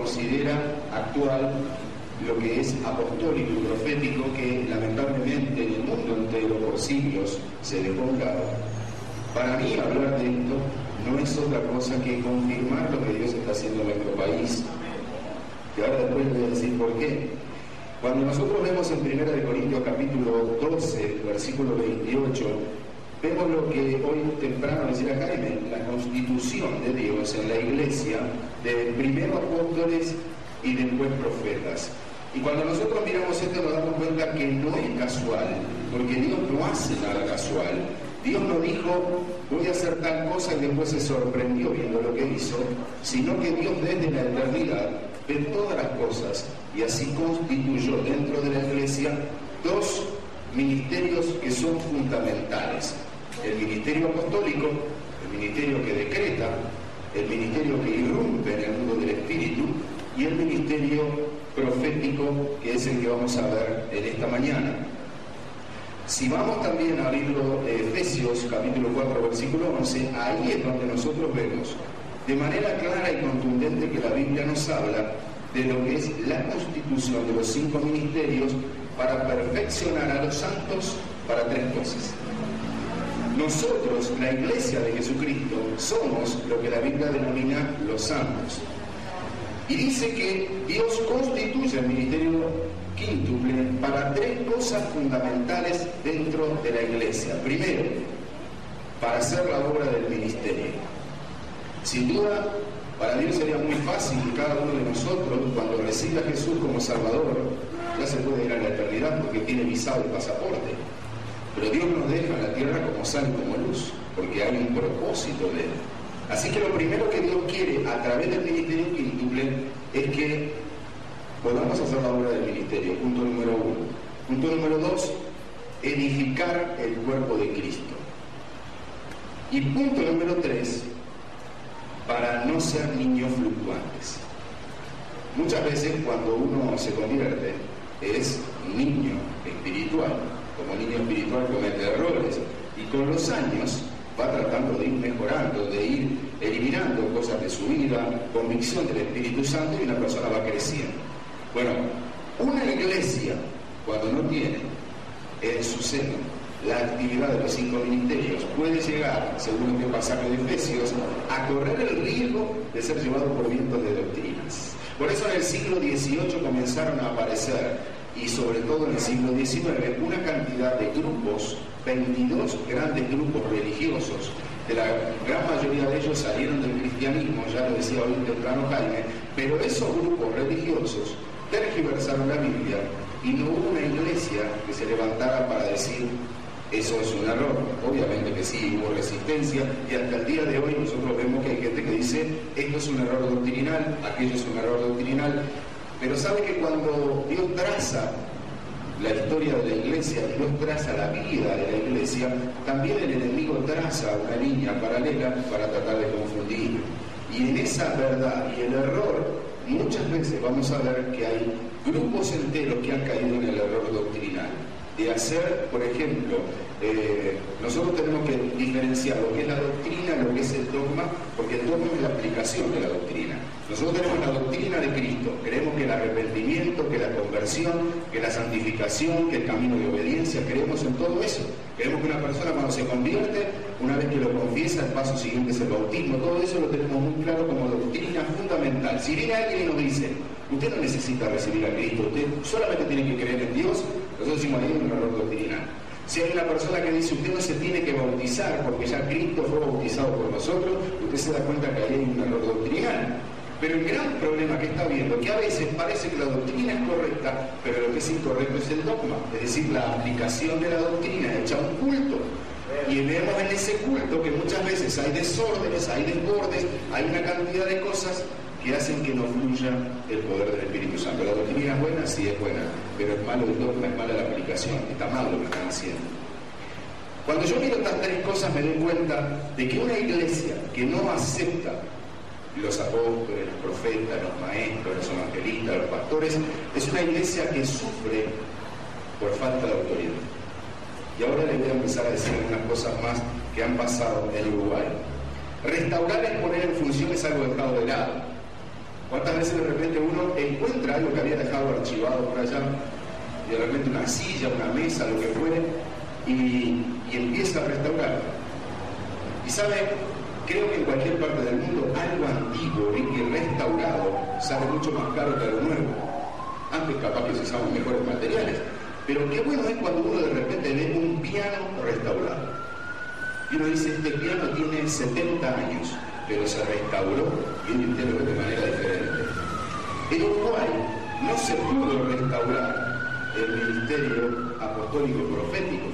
considera actual lo que es apostólico y profético, que lamentablemente en el mundo entero por siglos se dejó a un lado. Para mí hablar de esto no es otra cosa que confirmar lo que Dios está haciendo en nuestro país. Y ahora después voy a decir por qué. Cuando nosotros vemos en 1 Corintios capítulo 12, versículo 28, vemos lo que hoy temprano decía Jaime, la constitución de Dios en la iglesia, de primero apóstoles y después profetas. Y cuando nosotros miramos esto nos damos cuenta que no es casual, porque Dios no hace nada casual. Dios no dijo, voy a hacer tal cosa y después se sorprendió viendo lo que hizo, sino que Dios desde la eternidad ve todas las cosas y así constituyó dentro de la iglesia dos ministerios que son fundamentales. El ministerio apostólico, el ministerio que decreta, el ministerio que irrumpe en el mundo del Espíritu, y el ministerio profético, que es el que vamos a ver en esta mañana. Si vamos también a abrirlo, Efesios capítulo 4, versículo 11, ahí es donde nosotros vemos de manera clara y contundente que la Biblia nos habla de lo que es la constitución de los 5 ministerios para perfeccionar a los santos para 3 cosas. Nosotros, la iglesia de Jesucristo, somos lo que la Biblia denomina los santos. Y dice que Dios constituye el ministerio quíntuple para 3 cosas fundamentales dentro de la iglesia. Primero, para hacer la obra del ministerio. Sin duda, para Dios sería muy fácil que cada uno de nosotros, cuando reciba a Jesús como Salvador, ya se puede ir a la eternidad porque tiene visado y pasaporte. Pero Dios nos deja en la tierra como sal y como luz, porque hay un propósito de Él. Así que lo primero que Dios quiere a través del ministerio quíntuple es que podamos hacer la obra del ministerio, punto número 1. Punto número 2, edificar el cuerpo de Cristo. Y punto número 3, para no ser niños fluctuantes. Muchas veces cuando uno se convierte es niño espiritual. Como niño espiritual comete errores y con los años va tratando de ir mejorando, de ir eliminando cosas de su vida, convicción del Espíritu Santo, y una persona va creciendo. Bueno, una iglesia, cuando no tiene en su seno la actividad de los 5 ministerios, puede llegar, según este pasaje de Efesios, a correr el riesgo de ser llevado por vientos de doctrinas. Por eso en el siglo XVIII comenzaron a aparecer, y sobre todo en el siglo XIX, una cantidad de grupos, 22 grandes grupos religiosos. De la gran mayoría de ellos salieron del cristianismo, ya lo decía hoy temprano Jaime, pero esos grupos religiosos tergiversaron la Biblia y no hubo una iglesia que se levantara para decir eso es un error. Obviamente que sí, hubo resistencia, y hasta el día de hoy nosotros vemos que hay gente que dice esto es un error doctrinal, aquello es un error doctrinal. Pero sabe que cuando Dios traza la historia de la iglesia, Dios traza la vida de la iglesia, también el enemigo traza una línea paralela para tratar de confundir. Y en esa verdad y el error, muchas veces vamos a ver que hay grupos enteros que han caído en el error doctrinal. De hacer, por ejemplo, nosotros tenemos que diferenciar lo que es la doctrina y lo que es el dogma, porque el dogma es la aplicación de la doctrina. Nosotros tenemos la doctrina de Cristo, creemos que el arrepentimiento, que la conversión, que la santificación, que el camino de obediencia, creemos en todo eso. Creemos que una persona cuando se convierte, una vez que lo confiesa, el paso siguiente es el bautismo. Todo eso lo tenemos muy claro como doctrina fundamental. Si viene alguien y nos dice, usted no necesita recibir a Cristo, usted solamente tiene que creer en Dios, nosotros decimos ahí un error doctrinal. Si hay una persona que dice usted no se tiene que bautizar porque ya Cristo fue bautizado por nosotros, usted se da cuenta que ahí hay un error doctrinal. Pero el gran problema que está viendo, que a veces parece que la doctrina es correcta, pero lo que es incorrecto es el dogma, es decir, la aplicación de la doctrina hecha a un culto. Y vemos en ese culto que muchas veces hay desórdenes, hay desbordes, hay una cantidad de cosas que hacen que no fluya el poder del Espíritu Santo. La doctrina es buena, sí es buena, pero es malo el dogma, es mala la aplicación, está mal lo que están haciendo. Cuando yo miro estas 3 cosas me doy cuenta de que una iglesia que no acepta los apóstoles, los profetas, los maestros, los evangelistas, los pastores, es una iglesia que sufre por falta de autoridad. Y ahora les voy a empezar a decir algunas cosas más que han pasado en Uruguay. Restaurar es poner en función es algo dejado de lado. ¿Cuántas veces de repente uno encuentra algo que había dejado archivado por allá, y de repente una silla, una mesa, lo que fuere, y empieza a restaurar? Y sabe, creo que en cualquier parte del mundo algo antiguo y restaurado sale mucho más caro que algo nuevo. Antes capaz que se usaban mejores materiales, pero qué bueno es cuando uno de repente ve un piano restaurado. Y uno dice, este piano tiene 70 años, pero se restauró y hoy entero de manera diferente. En Uruguay no se pudo restaurar el ministerio apostólico y profético.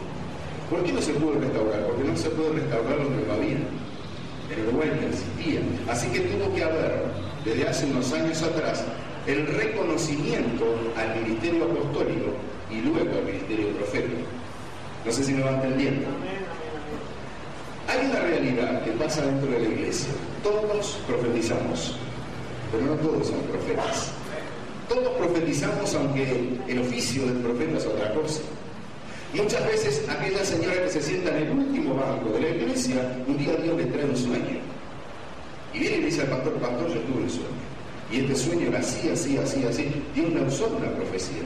¿Por qué no se pudo restaurar? Porque no se pudo restaurar donde no había. En Uruguay no existía. Así que tuvo que haber, desde hace unos años atrás, el reconocimiento al ministerio apostólico y luego al ministerio profético. No sé si me va entendiendo. Hay una realidad que pasa dentro de la iglesia. Todos profetizamos, pero no todos son profetas. Todos profetizamos, aunque el oficio del profeta es otra cosa. Muchas veces aquella señora que se sienta en el último banco de la iglesia, un día Dios le trae un sueño. Y viene y le dice al pastor, pastor, yo tuve un sueño. Y este sueño era así, así, así, así. Dios la usó en una profecía.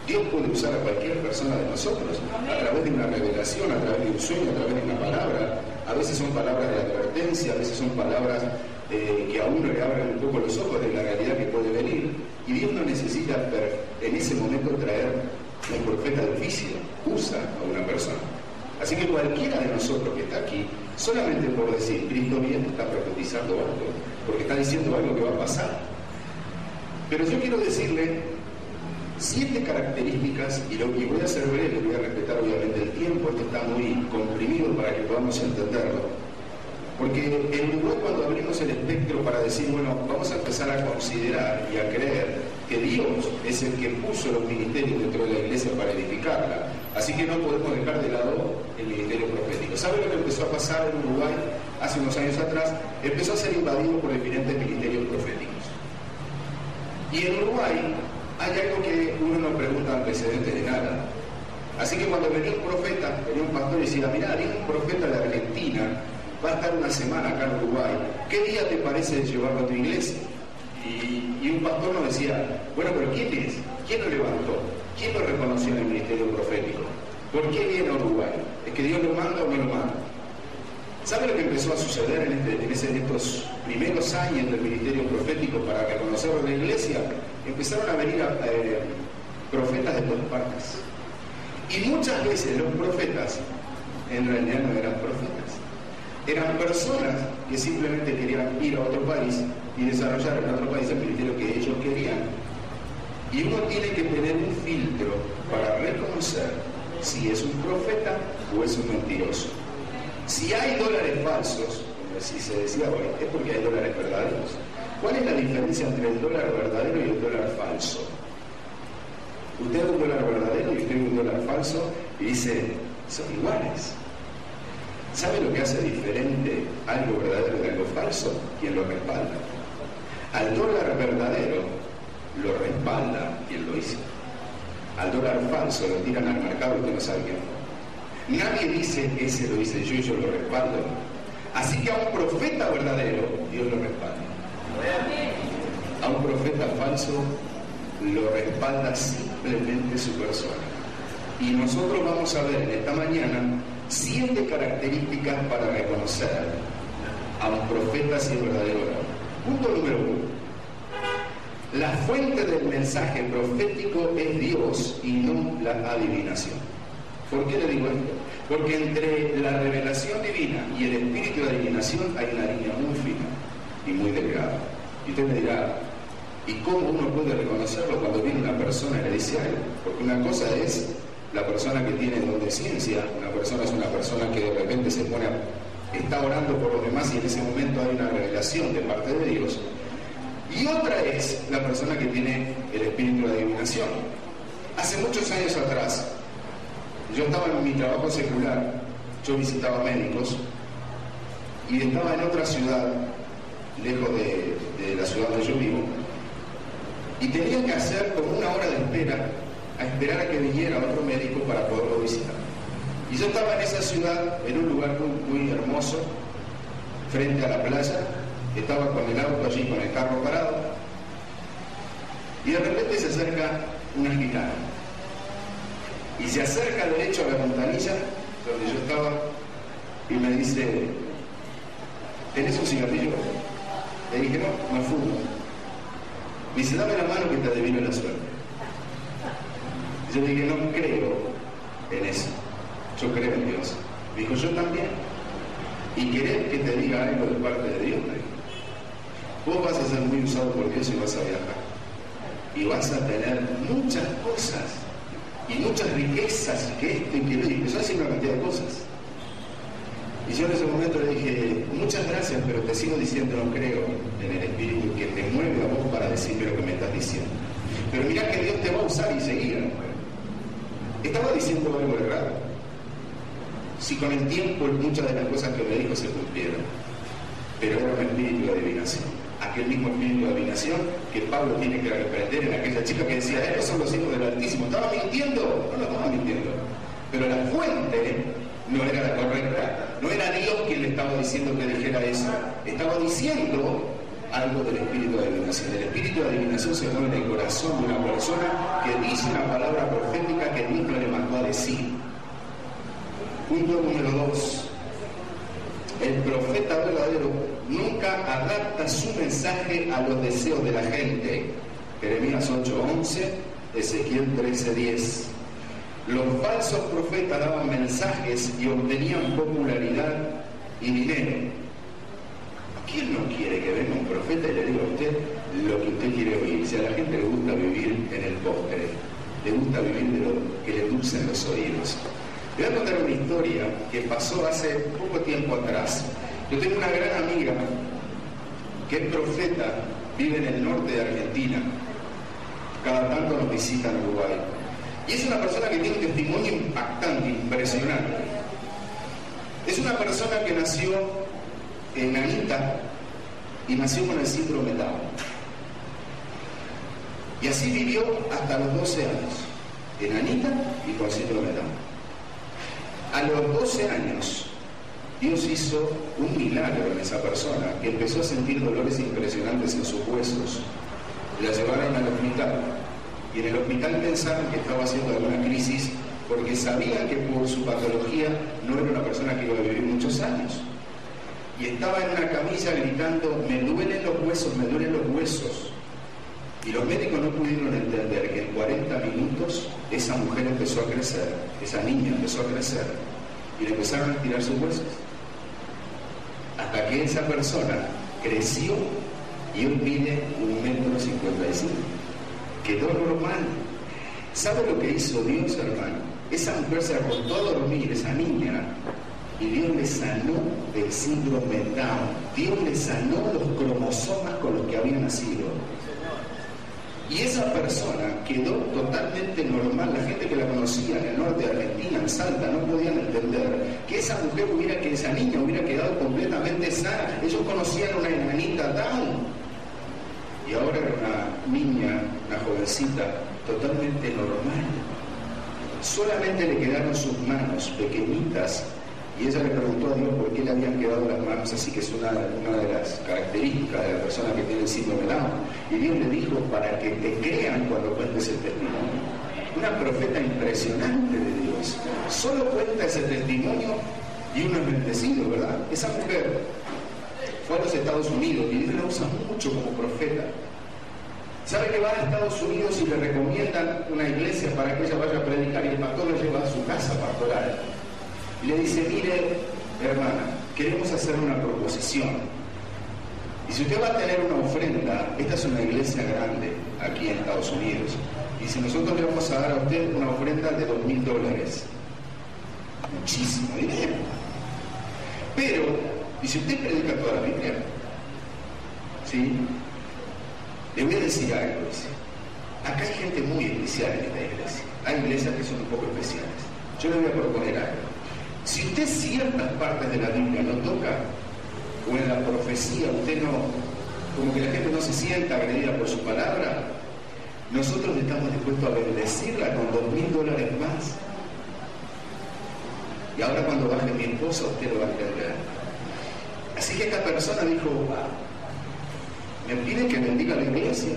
Dios puede usar a cualquier persona de nosotros a través de una revelación, a través de un sueño, a través de una palabra. A veces son palabras de advertencia, a veces son palabras que a uno le abren un poco los ojos de la realidad que puede venir. Y Dios no necesita en ese momento traer un profeta de oficio, usa a una persona. Así que cualquiera de nosotros que está aquí, solamente por decir Cristo viene, está profetizando algo, porque está diciendo algo que va a pasar. Pero yo quiero decirle 7 características, y voy a ser breve, voy a respetar obviamente el tiempo, esto está muy comprimido para que podamos entenderlo. Porque en Uruguay, cuando abrimos el espectro para decir, bueno, vamos a empezar a considerar y a creer que Dios es el que puso los ministerios dentro de la iglesia para edificarla, así que no podemos dejar de lado el ministerio profético. ¿Sabe lo que empezó a pasar en Uruguay hace unos años atrás? Empezó a ser invadido por diferentes ministerios proféticos. Y en Uruguay hay algo que uno no pregunta antecedentes de nada. Así que cuando venía un profeta, venía un pastor y decía, mirá, viene un profeta de Argentina, va a estar una semana acá en Uruguay, ¿qué día te parece llevarlo a tu iglesia? Y un pastor nos decía, bueno, pero ¿quién es? ¿Quién lo levantó? ¿Quién lo reconoció en el ministerio profético? ¿Por qué viene a Uruguay? ¿Es que Dios lo manda o no lo manda? ¿Sabe lo que empezó a suceder en estos primeros años del ministerio profético para reconocerlo en la iglesia? Empezaron a venir profetas de todas partes. Y muchas veces los profetas en realidad no eran profetas. Eran personas que simplemente querían ir a otro país y desarrollar en otro país el ministerio que ellos querían. Y uno tiene que tener un filtro para reconocer si es un profeta o es un mentiroso. Si hay dólares falsos, como así se decía hoy, es porque hay dólares verdaderos. ¿Cuál es la diferencia entre el dólar verdadero y el dólar falso? Usted es un dólar verdadero y usted es un dólar falso y dice, son iguales. ¿Sabe lo que hace diferente algo verdadero de algo falso? Quien lo respalda. Al dólar verdadero lo respalda quien lo hizo. Al dólar falso lo tiran al mercado y usted no sabe quién fue. Nadie dice, ese lo hice yo y yo lo respaldo. Así que a un profeta verdadero, Dios lo respalda. A un profeta falso lo respalda simplemente su persona. Y nosotros vamos a ver en esta mañana 7 características para reconocer a un profeta si es verdadero o no. Punto número 1. La fuente del mensaje profético es Dios y no la adivinación. ¿Por qué le digo esto? Porque entre la revelación divina y el espíritu de adivinación hay una línea muy fina y muy delgada. Y usted me dirá, ¿y cómo uno puede reconocerlo cuando viene una persona y le dice algo? Porque una cosa es la persona que tiene don de ciencia, una persona es una persona que de repente se pone está orando por los demás y en ese momento hay una revelación de parte de Dios. Y otra es la persona que tiene el espíritu de adivinación. Hace muchos años atrás, yo estaba en mi trabajo secular, yo visitaba médicos y estaba en otra ciudad, lejos de la ciudad donde yo vivo, y tenía que hacer como una hora de espera, a esperar a que viniera otro médico para poderlo visitar. Y yo estaba en esa ciudad, en un lugar muy, muy hermoso, frente a la playa, estaba con el auto allí, con el carro parado, Y de repente se acerca una gitana. Y se acerca derecho a la ventanilla donde yo estaba y me dice, ¿tenés un cigarrillo? Le dije, no fumo. Me dice, dame la mano que te adivino la suerte. Yo le dije, no creo en eso. Yo creo en Dios. Me dijo, yo también. ¿Y querés que te diga algo de parte de Dios? Me dijo, vos vas a ser muy usado por Dios y vas a viajar. Y vas a tener muchas cosas y muchas riquezas, y que esto y que lo, y empezó a decir una cantidad de cosas. Y yo en ese momento le dije, muchas gracias, pero te sigo diciendo, no creo en el Espíritu que te mueve a vos para decirme lo que me estás diciendo. Pero mirá que Dios te va a usar y seguir. Estaba diciendo algo errado. Si con el tiempo muchas de las cosas que me dijo se cumplieron, pero era un espíritu de adivinación. Aquel mismo espíritu de adivinación que Pablo tiene que reprender en aquella chica que decía, estos son los hijos del Altísimo. ¿Estaba mintiendo? No estaba mintiendo. Pero la fuente no era la correcta. No era Dios quien le estaba diciendo que dijera eso. Estaba diciendo algo del espíritu de adivinación. El espíritu de adivinación se mueve en el corazón de una persona que dice una palabra profética que Dios no le mandó a decir. Punto número 2. El profeta verdadero nunca adapta su mensaje a los deseos de la gente. Jeremías 8:11, Ezequiel 13:10. Los falsos profetas daban mensajes y obtenían popularidad y dinero. ¿Quién no quiere que venga un profeta y le diga a usted lo que usted quiere oír? Si a la gente le gusta vivir en el postre, le gusta vivir de lo que le dulcen los oídos. Le voy a contar una historia que pasó hace poco tiempo atrás. Yo tengo una gran amiga que es profeta, vive en el norte de Argentina. Cada tanto nos visita en Uruguay. Y es una persona que tiene un testimonio impactante, impresionante. Es una persona que nació enanita y nació con el síndrome de Down. Y así vivió hasta los 12 años. Enanita y con síndrome de Down. A los 12 años, Dios hizo un milagro en esa persona, que empezó a sentir dolores impresionantes en sus huesos. La llevaron al hospital, y en el hospital pensaron que estaba haciendo alguna crisis, porque sabían que por su patología no era una persona que iba a vivir muchos años. Y estaba en una camilla gritando, me duelen los huesos, me duelen los huesos. Y los médicos no pudieron entender que en 40 minutos esa mujer empezó a crecer, esa niña empezó a crecer, y le empezaron a estirar sus huesos. Hasta que esa persona creció y hoy mide 1,55 m. Quedó normal. ¿Sabe lo que hizo Dios, hermano? Esa mujer se acostó a dormir, esa niña, y Dios le sanó del síndrome de Down. Dios le sanó los cromosomas con los que había nacido. Y esa persona quedó totalmente normal. La gente que la conocía en el norte de Argentina, en Salta, no podían entender que esa mujer que esa niña hubiera quedado completamente sana. Ellos conocían a una enanita Down. Y ahora era una niña, una jovencita, totalmente normal. Solamente le quedaron sus manos pequeñitas. Y ella le preguntó a Dios por qué le habían quedado las manos así, que es una de las características de la persona que tiene el síndrome de Down. Y Dios le dijo, para que te crean cuando cuentes el testimonio. Una profeta impresionante de Dios. Solo cuenta ese testimonio y uno es bendecido, ¿verdad? Esa mujer fue a los Estados Unidos y Dios la usa mucho como profeta. ¿Sabe que va a Estados Unidos y le recomiendan una iglesia para que ella vaya a predicar y el pastor la lleva a su casa pastoral? Y le dice, mire, hermana, queremos hacer una proposición. Y si usted va a tener una ofrenda, esta es una iglesia grande aquí en Estados Unidos. Y si nosotros le vamos a dar a usted una ofrenda de $2,000. Muchísimo dinero. Pero, y si usted predica toda la Biblia, ¿sí? Le voy a decir algo, dice. Acá hay gente muy especial en esta iglesia. Hay iglesias que son un poco especiales. Yo le voy a proponer algo. Si usted ciertas partes de la Biblia no toca, o en la profecía usted no, como que la gente no se sienta agredida por su palabra, nosotros estamos dispuestos a bendecirla con $2,000 más. Y ahora cuando baje mi esposa, usted lo va a entender. Así que esta persona dijo, me pide que bendiga la iglesia.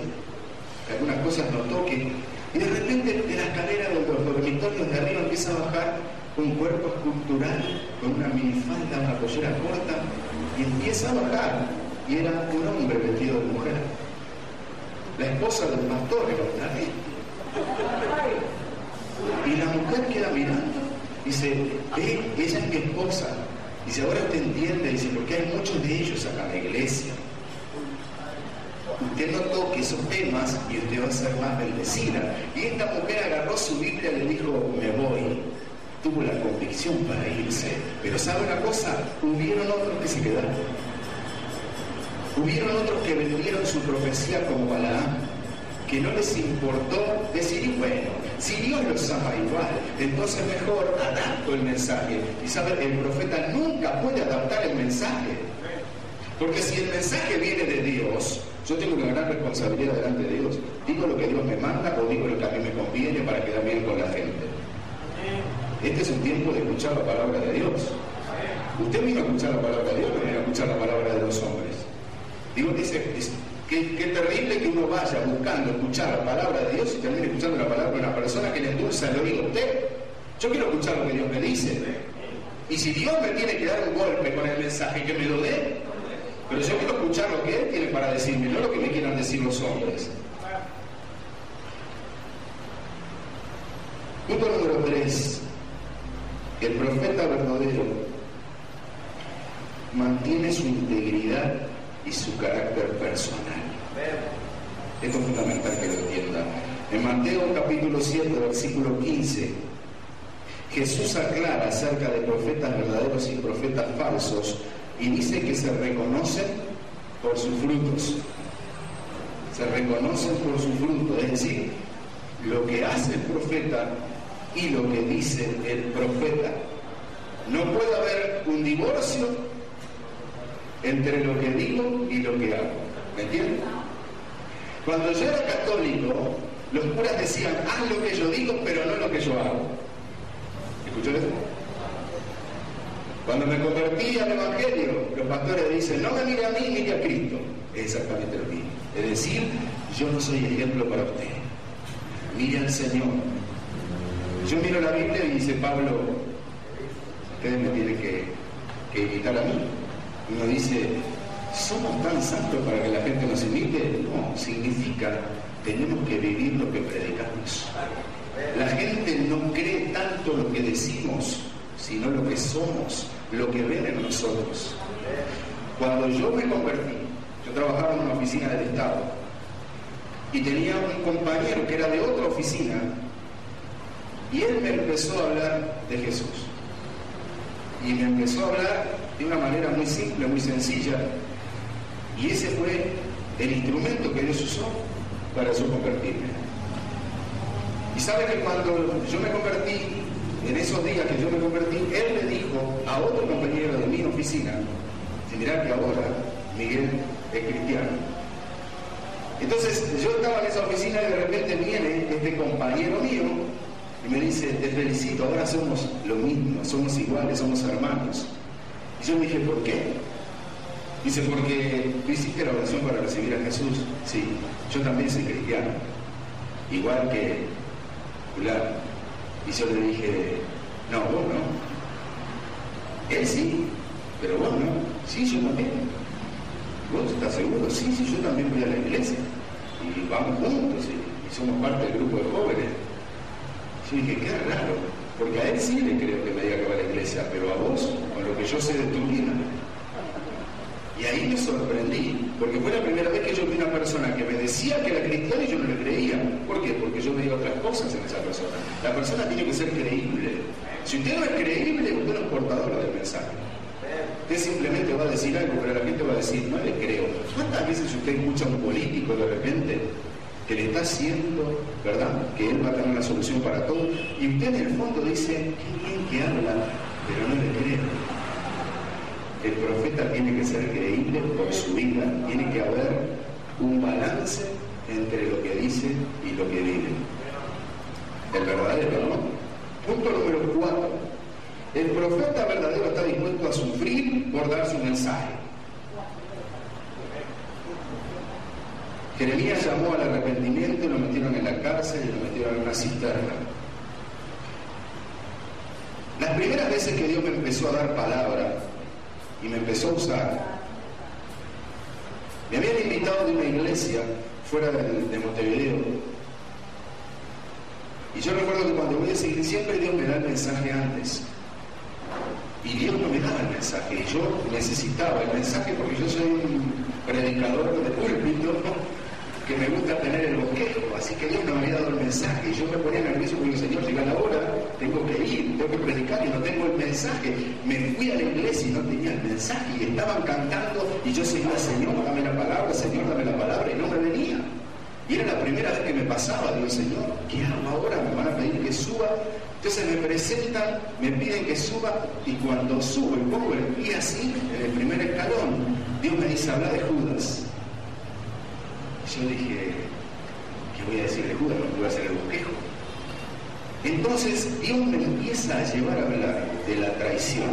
que algunas cosas no toque. Y de repente de la escalera de los dormitorios de arriba empieza a bajar un cuerpo escultural con una minifalda, una pollera corta, y empieza a bajar. Y era un hombre vestido de mujer. La esposa del pastor era un travesti. Y la mujer queda mirando y dice, ella es mi esposa. Dice, ahora usted entiende, dice, porque hay muchos de ellos acá en la iglesia. Usted no toque esos temas y usted va a ser más bendecida. Y esta mujer agarró su Biblia y le dijo, me voy. Tuvo la convicción para irse. Pero ¿sabe una cosa? Hubieron otros que se quedaron. Hubieron otros que vendieron su profecía como Balaam, que no les importó decir, y bueno, si Dios los ama igual, entonces mejor adapto el mensaje. Y sabe, el profeta nunca puede adaptar el mensaje. Porque si el mensaje viene de Dios, yo tengo una gran responsabilidad delante de Dios. Digo lo que Dios me manda o digo lo que a mí me conviene para quedar bien con la gente. Este es un tiempo de escuchar la palabra de Dios. Usted vino a escuchar la palabra de Dios, no vino a escuchar la palabra de los hombres. Digo, qué terrible que uno vaya buscando escuchar la palabra de Dios y termine escuchando la palabra de una persona que le endulza el oído a usted. Yo quiero escuchar lo que Dios me dice. Y si Dios me tiene que dar un golpe con el mensaje, que me lo dé. Pero yo quiero escuchar lo que Él tiene para decirme, no lo que me quieran decir los hombres. Punto número 3. El profeta verdadero mantiene su integridad y su carácter personal. Esto es fundamental que lo entiendan. En Mateo capítulo 7, versículo 15, Jesús aclara acerca de profetas verdaderos y profetas falsos y dice que se reconocen por sus frutos. Se reconocen por sus frutos, es decir, lo que hace el profeta y lo que dice el profeta. No puede haber un divorcio entre lo que digo y lo que hago. ¿Me entienden? Cuando yo era católico, los curas decían, haz lo que yo digo, pero no lo que yo hago. ¿Escuchó eso? Cuando me convertí al Evangelio, los pastores dicen, no me mire a mí, mire a Cristo. Es exactamente lo mismo. Es decir, yo no soy ejemplo para usted. Mire al Señor. Yo miro la Biblia y dice Pablo, ustedes me tienen que imitar a mí. Uno dice, ¿somos tan santos para que la gente nos imite? No, significa, tenemos que vivir lo que predicamos. La gente no cree tanto lo que decimos, sino lo que somos, lo que ven en nosotros. Cuando yo me convertí, yo trabajaba en una oficina del Estado y tenía un compañero que era de otra oficina y él me empezó a hablar de Jesús. Y me empezó a hablar de una manera muy simple, muy sencilla. Y ese fue el instrumento que Dios usó para yo convertirme. Y sabe que cuando yo me convertí, en esos días que yo me convertí, él le dijo a otro compañero de mi oficina, mirá que ahora Miguel es cristiano. Entonces yo estaba en esa oficina y de repente viene este compañero mío y me dice, te felicito, ahora somos lo mismo, somos iguales, somos hermanos. Y yo me dije, ¿por qué? Dice, porque tú hiciste la oración para recibir a Jesús. Sí, yo también soy cristiano, igual que fulano. Y yo le dije, no, vos no. Él sí, pero vos no. Sí, yo también. ¿Vos estás seguro? Sí, yo también voy a la iglesia. Y vamos juntos y somos parte del grupo de jóvenes. Yo dije, qué raro, porque a él sí le creo que me diga que va a la iglesia, pero a vos, con lo que yo sé de tu vida. Y ahí me sorprendí, porque fue la primera vez que yo vi una persona que me decía que era cristiana y yo no le creía. ¿Por qué? Porque yo veía otras cosas en esa persona. La persona tiene que ser creíble. Si usted no es creíble, usted no es portador del mensaje. Usted simplemente va a decir algo, pero la gente va a decir, no le creo. ¿Cuántas veces usted escucha a un político de repente que le está haciendo, ¿verdad?, que él va a tener la solución para todo, y usted en el fondo dice, qué bien que habla, pero no le cree? El profeta tiene que ser creíble por su vida, tiene que haber un balance entre lo que dice y lo que vive. El verdadero, ¿no? Punto número 4. El profeta verdadero está dispuesto a sufrir por dar su mensaje. Jeremías llamó al arrepentimiento cárcel y lo metieron en una cisterna. Las primeras veces que Dios me empezó a dar palabra y me empezó a usar, me habían invitado de una iglesia fuera de Montevideo. Y yo recuerdo que cuando voy a esa iglesia siempre Dios me da el mensaje antes. Y Dios no me daba el mensaje, y yo necesitaba el mensaje porque yo soy un predicador de púlpito que me gusta tener el bosquejo, así que Dios no me había dado el mensaje, y yo me ponía nervioso porque Señor, llega la hora, tengo que ir, tengo que predicar y no tengo el mensaje. Me fui a la iglesia y no tenía el mensaje, y estaban cantando, y yo seguía, Señor, dame la palabra, Señor, dame la palabra, y no me venía. Y era la primera vez que me pasaba, digo, Señor, ¿qué hago ahora? Me van a pedir que suba. Entonces me presentan, me piden que suba, y cuando subo y pongo el pie así, en el primer escalón, Dios me dice, habla de Judas. Y yo dije, ¿qué voy a decir de Judas? No voy a hacer el bosquejo. Entonces Dios me empieza a llevar a hablar de la traición,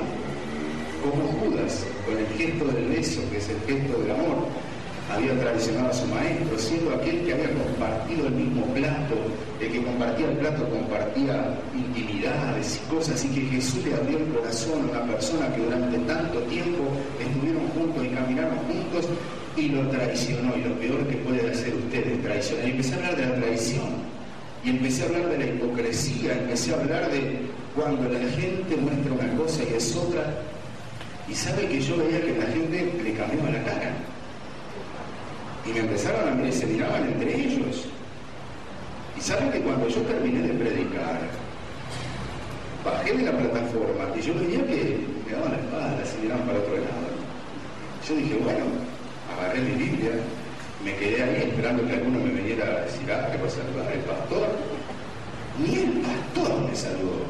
como Judas, con el gesto del beso, que es el gesto del amor, había traicionado a su maestro, siendo aquel que había compartido el mismo plato, el que compartía el plato compartía intimidades y cosas, y que Jesús le abrió el corazón a una persona que durante tanto tiempo estuvieron juntos y caminaron juntos, y lo traicionó. Y lo peor que puede hacer usted es traicionar. Y empecé a hablar de la traición, y empecé a hablar de la hipocresía, empecé a hablar de cuando la gente muestra una cosa y es otra, y sabe que yo veía que la gente le cambiaba la cara. Y me empezaron a mirar y se miraban entre ellos. Y saben que cuando yo terminé de predicar, bajé de la plataforma y yo veía que me daban la espalda, se miraban para otro lado. Yo dije, bueno, agarré mi Biblia, me quedé ahí esperando que alguno me viniera a decir, ¿qué va a saludar? ¿El pastor? Ni el pastor me saludó.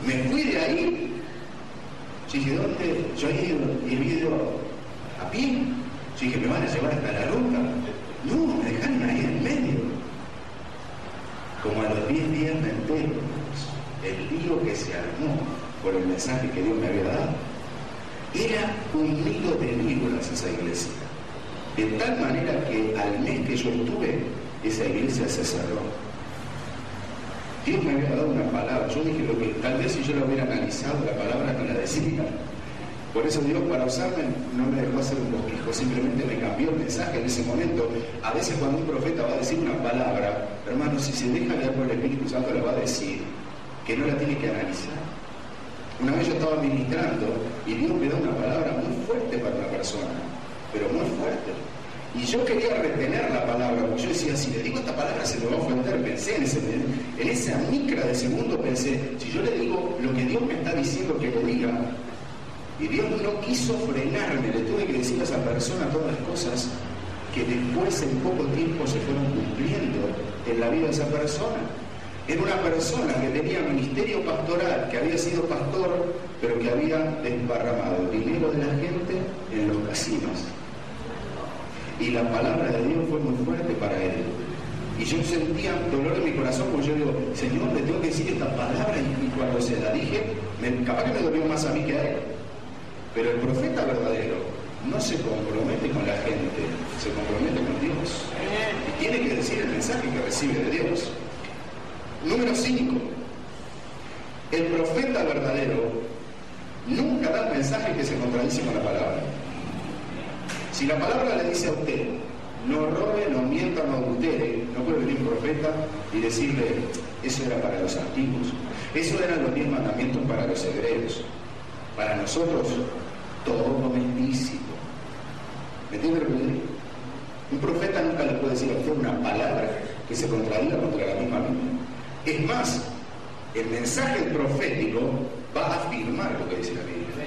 Me fui de ahí. Yo dije, ¿dónde? Yo había ido a pie. Yo dije, ¿me van a llevar hasta la ruta? No, me dejaron ahí en medio. Como a los 10 días me entero el lío que se armó por el mensaje que Dios me había dado. Era un nido de víboras esa iglesia. De tal manera que al mes que yo estuve, esa iglesia se cerró. Dios me había dado una palabra. Yo dije, lo que tal vez si yo lo hubiera analizado, la palabra no la decía. Por eso Dios, para usarme, no me dejó hacer un bosquejo, simplemente me cambió el mensaje en ese momento. A veces cuando un profeta va a decir una palabra, hermano, si se deja guiar por el Espíritu Santo, le va a decir que no la tiene que analizar. Una vez yo estaba ministrando y Dios me da una palabra muy fuerte para una persona, pero muy fuerte. Y yo quería retener la palabra, porque yo decía, si le digo esta palabra se me va a ofender. Pensé en esa micra de segundo, pensé, si yo le digo lo que Dios me está diciendo que le diga, y Dios no quiso frenarme, le tuve que decir a esa persona todas las cosas que después en poco tiempo se fueron cumpliendo en la vida de esa persona. Era una persona que tenía ministerio pastoral, que había sido pastor, pero que había desparramado el dinero de la gente en los casinos. Y la palabra de Dios fue muy fuerte para él. Y yo sentía dolor en mi corazón, porque yo digo, Señor, le tengo que decir esta palabra, y cuando se la dije, capaz que me dolió más a mí que a él. Pero el profeta verdadero no se compromete con la gente, se compromete con Dios. Y tiene que decir el mensaje que recibe de Dios. Número 5. El profeta verdadero nunca da el mensaje que se contradice con la palabra. Si la palabra le dice a usted, no robe, no mienta, no adultere, no puede venir un profeta y decirle, eso era para los antiguos, eso eran los 10 mandamientos para los hebreos. Para nosotros, todo es lícito. ¿Me entiende lo que digo? Un profeta nunca le puede decir a usted una palabra que se contradiga contra la misma Biblia. Es más, el mensaje profético va a afirmar lo que dice la Biblia.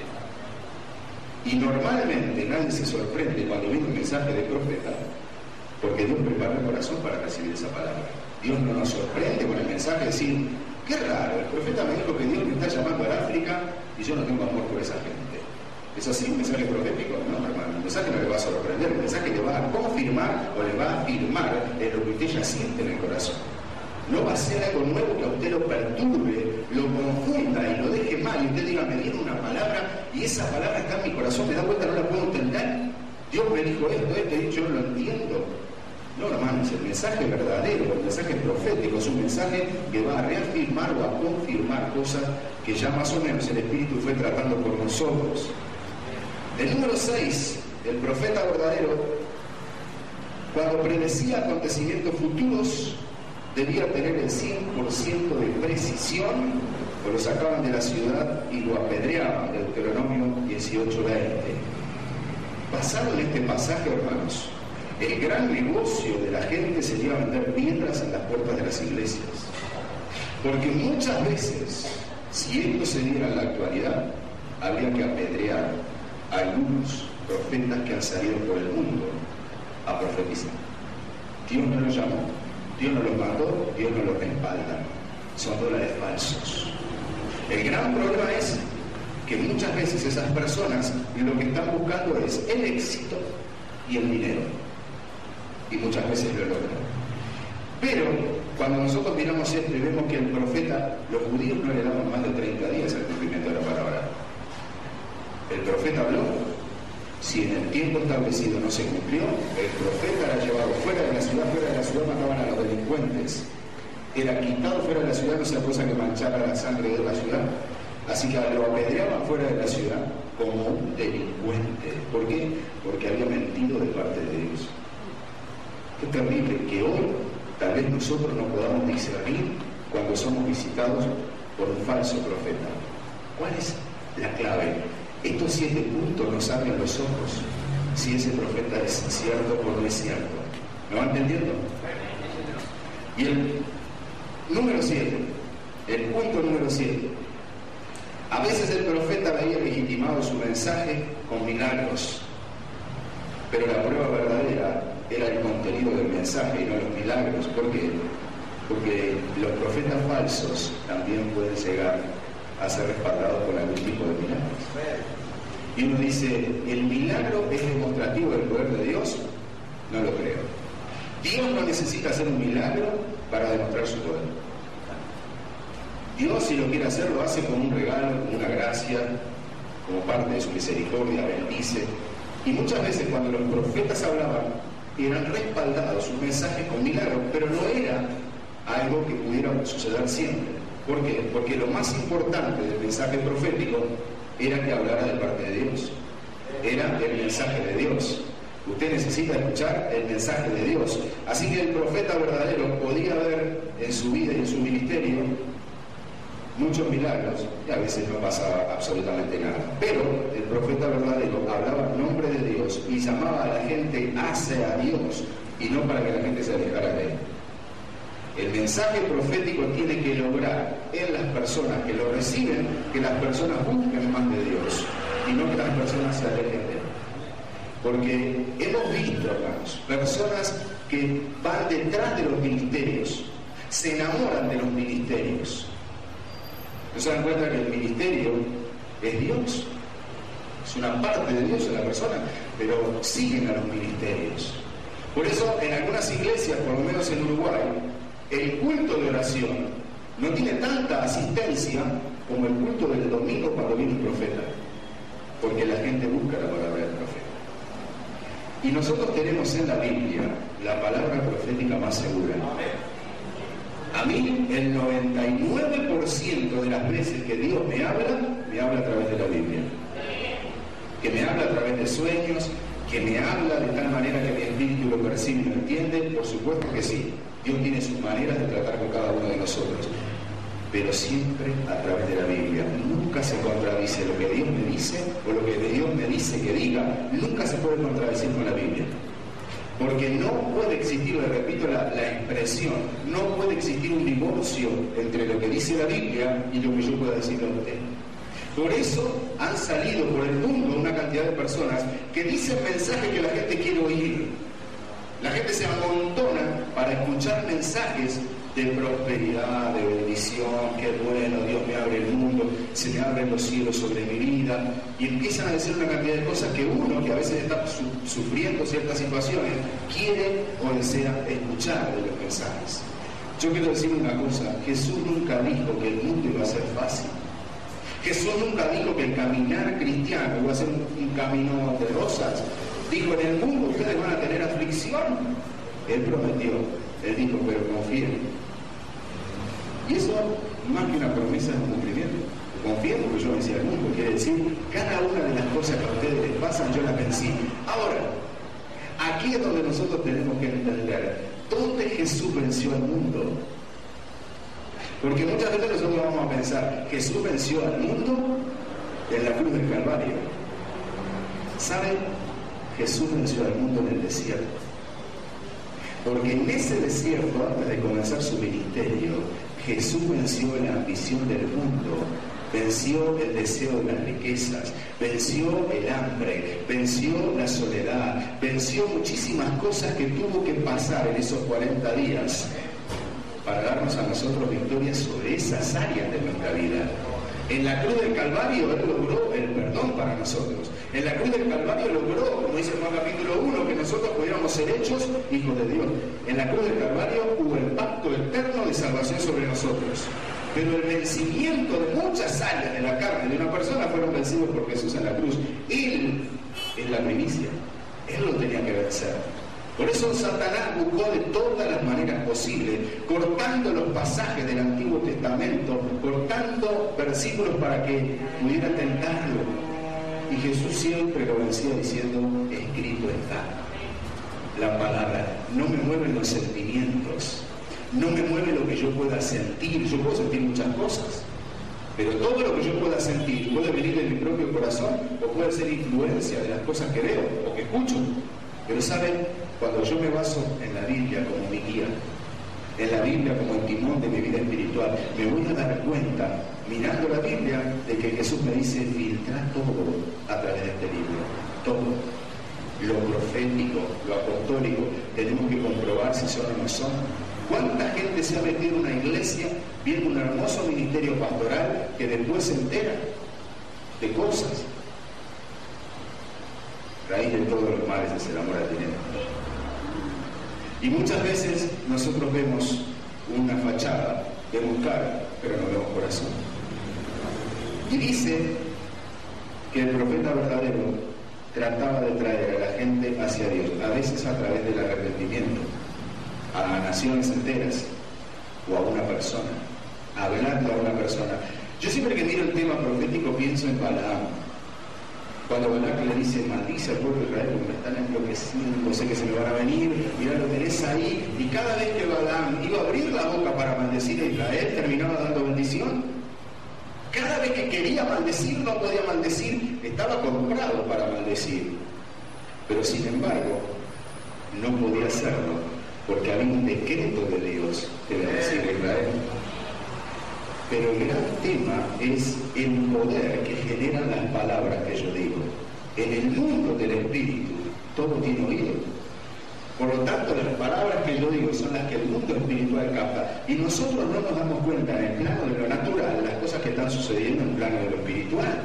Y normalmente nadie se sorprende cuando viene un mensaje de profeta, porque Dios prepara el corazón para recibir esa palabra. Dios no nos sorprende con el mensaje de decir, qué raro, el profeta me dijo que Dios me está llamando al África y yo no tengo amor por esa gente. ¿Es así un mensaje profético? No, hermano, el mensaje no le va a sorprender, el mensaje le va a confirmar o le va a afirmar en lo que usted ya siente en el corazón. No va a ser algo nuevo que a usted lo perturbe, lo confunda y lo deje mal, y usted diga, me dieron una palabra y esa palabra está en mi corazón, me da vuelta, no la puedo entender. Dios me dijo esto, y yo lo entiendo. No, hermanos, el mensaje verdadero, el mensaje profético es un mensaje que va a reafirmar o a confirmar cosas que ya más o menos el Espíritu fue tratando por nosotros. El número 6, el profeta verdadero, cuando predecía acontecimientos futuros, debía tener el 100% de precisión, pues lo sacaban de la ciudad y lo apedreaban, Deuteronomio 18:20. Basado en este pasaje, hermanos, el gran negocio de la gente sería vender piedras en las puertas de las iglesias. Porque muchas veces, si esto se diera en la actualidad, habría que apedrear a algunos profetas que han salido por el mundo a profetizar. Dios no los llamó, Dios no los mandó, Dios no los respalda. Son dólares falsos. El gran problema es que muchas veces esas personas lo que están buscando es el éxito y el dinero. Y muchas veces lo logran. Pero cuando nosotros miramos esto y vemos que el profeta, los judíos no le daban más de 30 días al cumplimiento de la palabra. El profeta habló. Si en el tiempo establecido no se cumplió, el profeta era llevado fuera de la ciudad mataban a los delincuentes. Era quitado fuera de la ciudad, no sea cosa que manchara la sangre de la ciudad. Así que lo apedreaban fuera de la ciudad como un delincuente. ¿Por qué? Porque había mentido de parte de Dios. Qué terrible que hoy tal vez nosotros no podamos discernir cuando somos visitados por un falso profeta. ¿Cuál es la clave? Estos 7 puntos nos abren los ojos si ese profeta es cierto o no es cierto. ¿Me van entendiendo? Y el número 7, el punto número 7. A veces el profeta veía legitimado su mensaje con milagros, pero la prueba verdadera era el contenido del mensaje y no los milagros. ¿Por qué? Porque los profetas falsos también pueden llegar a ser respaldados por algún tipo de milagros. Y uno dice, ¿el milagro es demostrativo del poder de Dios? No lo creo. Dios no necesita hacer un milagro para demostrar su poder. Dios, si lo quiere hacer, lo hace con un regalo, con una gracia, como parte de su misericordia, bendice. Y muchas veces cuando los profetas hablaban, eran respaldados sus mensajes con milagros, pero no era algo que pudiera suceder siempre. ¿Por qué? Porque lo más importante del mensaje profético era que hablara de parte de Dios. Era el mensaje de Dios. Usted necesita escuchar el mensaje de Dios. Así que el profeta verdadero podía ver en su vida y en su ministerio muchos milagros, y a veces no pasaba absolutamente nada. Pero el profeta verdadero hablaba en nombre de Dios y llamaba a la gente hacia Dios, y no para que la gente se alejara de él. El mensaje profético tiene que lograr en las personas que lo reciben que las personas busquen más de Dios y no que las personas se alejen de él. Porque hemos visto, hermanos, personas que van detrás de los ministerios, se enamoran de los ministerios. ¿No se dan cuenta que el ministerio es Dios? Es una parte de Dios en la persona, pero siguen a los ministerios. Por eso en algunas iglesias, por lo menos en Uruguay, el culto de oración no tiene tanta asistencia como el culto del domingo cuando viene un profeta, porque la gente busca la palabra del profeta. Y nosotros tenemos en la Biblia la palabra profética más segura. A mí, el 99% de las veces que Dios me habla a través de la Biblia. Que me habla a través de sueños, que me habla de tal manera que mi espíritu lo percibe y lo entiende. Por supuesto que sí. Dios tiene sus maneras de tratar con cada uno de nosotros. Pero siempre a través de la Biblia. Nunca se contradice lo que Dios me dice o lo que Dios me dice que diga. Nunca se puede contradecir con la Biblia. Porque no puede existir, le repito la expresión, no puede existir un divorcio entre lo que dice la Biblia y lo que yo pueda decir a usted. Por eso han salido por el mundo una cantidad de personas que dicen mensajes que la gente quiere oír. La gente se amontona para escuchar mensajes de prosperidad, de bendición, qué bueno, Dios me abre el mundo, se me abren los cielos sobre mi vida, y empiezan a decir una cantidad de cosas que uno, que a veces está sufriendo ciertas situaciones, quiere o desea escuchar de los mensajes. Yo quiero decir una cosa, Jesús nunca dijo que el mundo iba a ser fácil. Jesús nunca dijo que el caminar cristiano iba a ser un camino de rosas. Dijo, en el mundo ustedes van a tener aflicción. Él prometió, Él dijo, pero confíen. Y eso, más que una promesa, es un cumplimiento. Confíen porque yo vencí al mundo. Quiere decir, cada una de las cosas que a ustedes les pasan, yo las vencí. Ahora, aquí es donde nosotros tenemos que entender dónde Jesús venció al mundo. Porque muchas veces nosotros vamos a pensar, Jesús venció al mundo en la cruz del Calvario. ¿Saben? Jesús venció al mundo en el desierto. Porque en ese desierto, antes de comenzar su ministerio, Jesús venció la ambición del mundo, venció el deseo de las riquezas, venció el hambre, venció la soledad, venció muchísimas cosas que tuvo que pasar en esos 40 días para darnos a nosotros victorias sobre esas áreas de nuestra vida. En la cruz del Calvario Él logró el perdón para nosotros. En la cruz del Calvario logró, como dice Juan capítulo 1, que nosotros pudiéramos ser hechos hijos de Dios. En la cruz del Calvario hubo el pacto eterno de salvación sobre nosotros. Pero el vencimiento de muchas áreas de la carne de una persona fueron vencidos por Jesús en la cruz. Él es la primicia. Él lo tenía que vencer. Por eso Satanás buscó de todas las maneras posibles, cortando los pasajes del Antiguo Testamento, cortando versículos para que pudiera tentarlo. Y Jesús siempre lo vencía diciendo, escrito está. La palabra, no me mueven los sentimientos, no me mueve lo que yo pueda sentir. Yo puedo sentir muchas cosas, pero todo lo que yo pueda sentir puede venir de mi propio corazón o puede ser influencia de las cosas que veo o que escucho. Pero ¿saben? Cuando yo me baso en la Biblia como mi guía, en la Biblia como el timón de mi vida espiritual, me voy a dar cuenta, mirando la Biblia, de que Jesús me dice, filtra todo a través de este libro, todo. Lo profético, lo apostólico, tenemos que comprobar si son o no son. ¿Cuánta gente se ha metido en una iglesia viendo un hermoso ministerio pastoral que después se entera de cosas? Raíz de todos los males es el amor al dinero. Y muchas veces nosotros vemos una fachada, vemos cara, pero no vemos corazón. Y dice que el profeta verdadero trataba de traer a la gente hacia Dios, a veces a través del arrepentimiento, a naciones enteras o a una persona, hablando a una persona. Yo siempre que miro el tema profético pienso en Balaam. Cuando Balac le dice, maldice al pueblo de Israel porque me están enloqueciendo, sé que se me van a venir, mirá, lo tenés ahí. Y cada vez que Balaam iba a abrir la boca para maldecir a Israel, terminaba dando bendición. Cada vez que quería maldecir, no podía maldecir, estaba comprado para maldecir. Pero sin embargo, no podía hacerlo, porque había un decreto de Dios de bendecir a Israel. Pero el gran tema es el poder que generan las palabras que yo digo. En el mundo del espíritu, todo tiene oído. Por lo tanto, las palabras que yo digo son las que el mundo espiritual capta. Y nosotros no nos damos cuenta en el plano de lo natural de las cosas que están sucediendo en el plano de lo espiritual.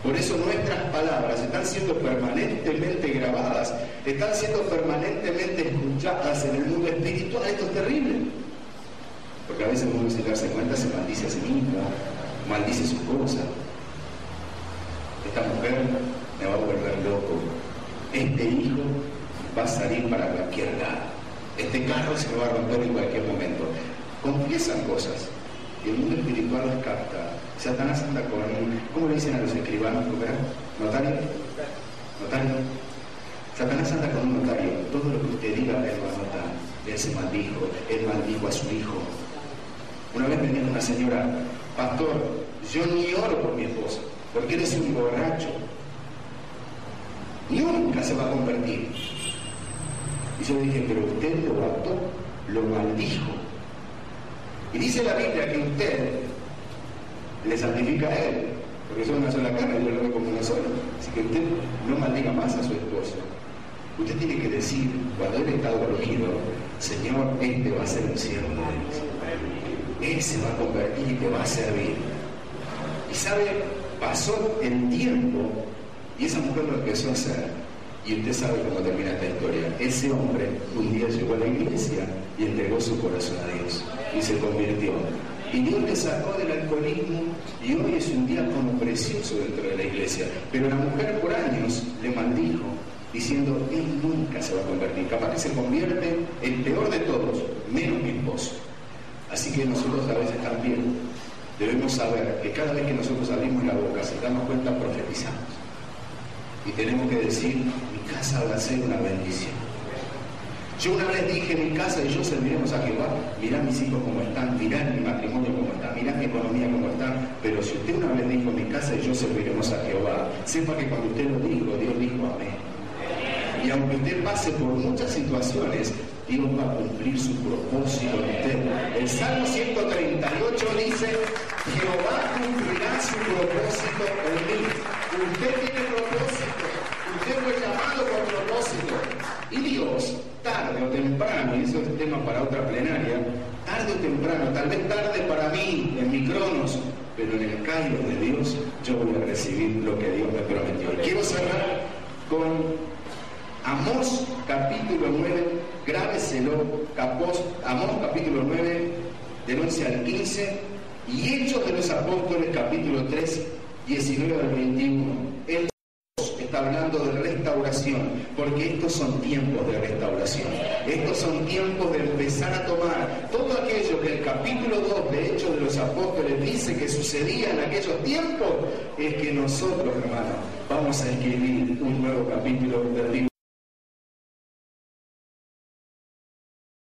Por eso nuestras palabras están siendo permanentemente grabadas, están siendo permanentemente escuchadas en el mundo espiritual. Esto es terrible. Porque a veces uno sin darse cuenta se maldice a sí mismo, maldice su cosa. Esta mujer me va a volver loco. Este hijo va a salir para cualquier lado. Este carro se me va a romper en cualquier momento. Confiesan cosas y el mundo espiritual las capta. Satanás anda con, ¿cómo le dicen a los escribanos? ¿Notario? ¿Notario? Satanás anda con un notario. Todo lo que usted diga, él va a notar. Él se maldijo, él maldijo a su hijo. Una vez venía una señora, pastor, yo ni oro por mi esposo, porque él es un borracho. Nunca se va a convertir. Y yo le dije, pero usted lo mató, lo maldijo. Y dice la Biblia que usted le santifica a él, porque son una sola carne, yo lo veo como una sola. Así que usted no maldiga más a su esposo. Usted tiene que decir, cuando él está dormido, Señor, este va a ser un siervo de Dios. Él se va a convertir y te va a servir. Y sabe, pasó el tiempo y esa mujer lo empezó a hacer. Y usted sabe cómo termina esta historia. Ese hombre un día llegó a la iglesia y entregó su corazón a Dios y se convirtió. Y Dios le sacó del alcoholismo y hoy es un diácono precioso dentro de la iglesia. Pero la mujer por años le maldijo diciendo, él nunca se va a convertir. Capaz que se convierte el peor de todos, menos mi esposo. Así que nosotros a veces también debemos saber que cada vez que nosotros abrimos la boca, si damos cuenta, profetizamos. Y tenemos que decir, mi casa va a ser una bendición. Yo una vez dije, mi casa y yo serviremos a Jehová. Mirá mis hijos cómo están, mirá mi matrimonio cómo está, mirá mi economía cómo está. Pero si usted una vez dijo, mi casa y yo serviremos a Jehová, sepa que cuando usted lo dijo, Dios dijo amén. Y aunque usted pase por muchas situaciones, Dios va a cumplir su propósito en usted. El Salmo 138 dice, Jehová cumplirá su propósito en mí. Usted tiene propósito, usted fue llamado por propósito. Y Dios, tarde o temprano, y eso es tema para otra plenaria, tarde o temprano, tal vez tarde para mí, en mi cronos, pero en el kairos de Dios, yo voy a recibir lo que Dios me prometió. Y quiero cerrar con Amós capítulo 9, grábeselo, Amós capítulo 9, del 11 al 15, y Hechos de los Apóstoles capítulo 3, 19 al 21. Él está hablando de restauración, porque estos son tiempos de restauración. Estos son tiempos de empezar a tomar todo aquello que el capítulo 2 de Hechos de los Apóstoles dice que sucedía en aquellos tiempos, es que nosotros, hermanos, vamos a escribir un nuevo capítulo del libro.